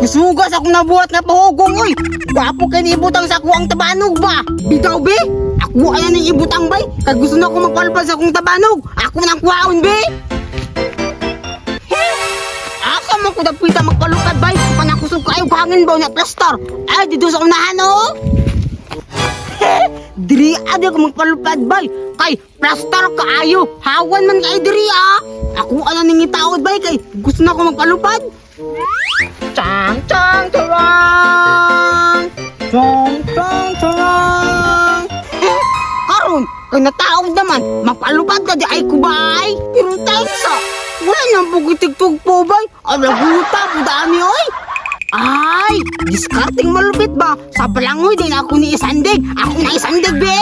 Kusugas akong nabuhat na pahugong, oy. Gwapo kay ibutang sa akong tabanog ba? Bitaw, be? Ako ayan ang ibutang, bay. Kag gusto na ako magpalpal sa akong tabanog. Ako nang kuwaon, be. Asa mo ko dapita magpalupad, bay. Panakusog kayo hangin ba na plaster. Ay, dito sa unahan, oh. Diri adi ako magpalupad, bay. Kay plaster kaayo. Hawan man kay diri, ah. Ako ayan ang itaod, bay. Kay gusto na ako magpalupad. Chang chang charang, chang chang charang. Karon, kay nataog naman, mapalupad ka di ay kubay. Pero tayo sa, wala nang pugitig-tug po bay. Alaguta po dami oy. Ay, discarding malupit ba? Sa balangoy din ako ni isandig. Ako na isandig be.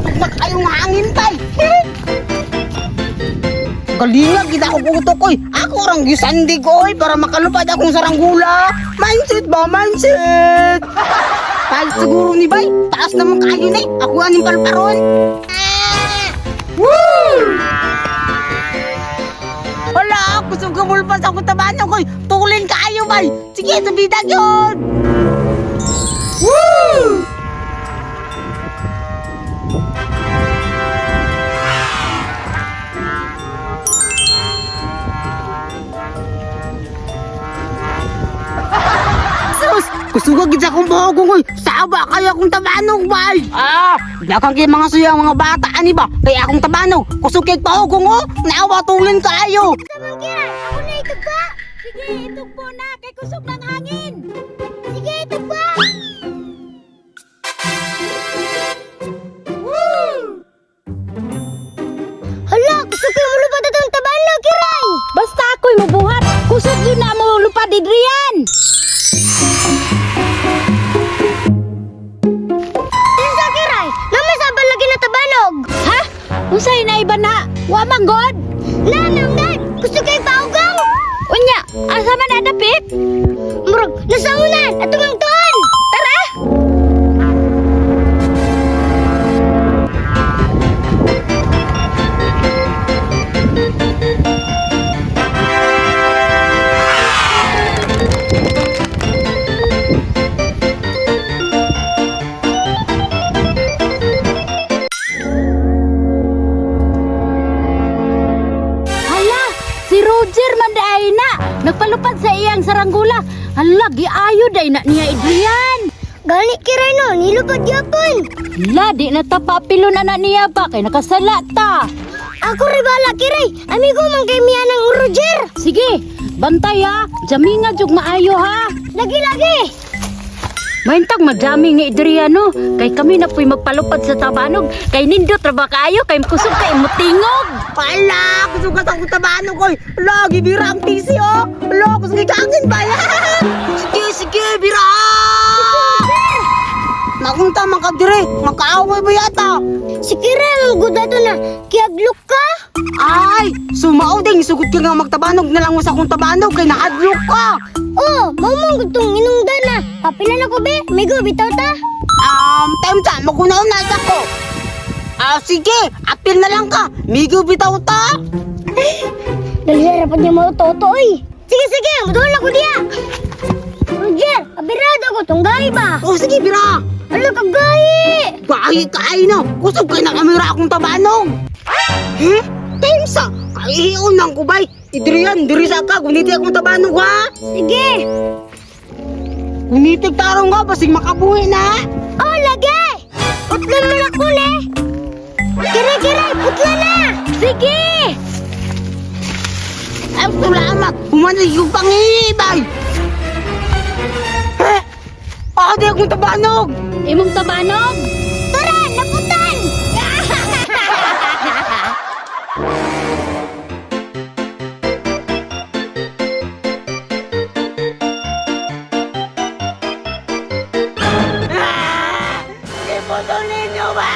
Pagnak kayong hangin tay. Kalinga kita ko putok oy. Ako orang gisandig oy para makalupad akong saranggula. Mindset ba? Mindset. Palit siguro ni bay. Taas naman kayo na eh. Ako aning palparon. Woo! Wala ako sa gumulpas ako tabanan koy. Tulin kayo bay. Sige, sabidag yun. Woo! Kusuga gid akong bahogong oy. Saba kaya akong tabanog bay. Dakang kay mga suyang mga bata ani ba? Kaya akong tabanog. Kusog kay bahogong oh. Naawa tulin kayo. Samang kiray, ako na itugba. Sige, itugbo na kay kusog ng hangin. Sige, itugba. Woo! Hala, kusog kayo mulupad atong tabanog, kiray. Basta ako'y mabuhat. Kusog yun na mo lupad idriyan. Unsay na iba na? Wa manggod? Nanang dad, gusto kay paugaw. Unya, asa man adapit? Murag, nasaunan at tumangton. Tara! Roger man day na nagpalupad sa iyang saranggula. Hala, giayo day na niya Adrian. Gani kiray no, nilupad yapon. La, di na ta papilo na niya ba kay nakasala ta. Ako ribala kiray, amigo man kay miya ng Roger. Sige, bantay ha. Jaminga jug maayo ha. Lagi. Maintag madaming ni Adriano. Kay kami na po'y magpalupad sa tabanog. Kay nindot ra ba kayo? Kay kusog kay mutingog. Pala, kusog ka sa tabanog koy. Lagi bira ang tisi oh. Lo, kusog kagin ba yan? Sige, bira. Nakunta man ka dire. Makaaway ba yata? Sige rin, gudato na. Kiaglok ka? Ay, sumao ding. Sugod ka nga magtabanog na lang mo sa akong tabanog. Kay naadlok ka. Oh, mamang gutong inungdan na. Kapilan ako be, may bitaw ta. Time ta, magunaw-unas ako. Sige, apil na lang ka. May bitaw ta. Dalira pa niya mga totoy. Sige, muduhan ako diya. Roger, abirado ko, tunggay ba? Sige, bira. Ala, kagayi. Gayi na. Kusog kayo na kamera akong tabanog. Time sa, kahihiyon lang ko bay. Idriyan, diri sa ka, gunitig akong tabanog ha. Sige. Gunitig tarong nga, basig makabuhi na. Oh, lagi. Putlan mo na ko ne. Kira, putlan na. Sige. Ay, salamat. Humanig yung pangibay. Di akong tabanog. Imong tabanog? Tara, naputan. Iputulin nyo ba?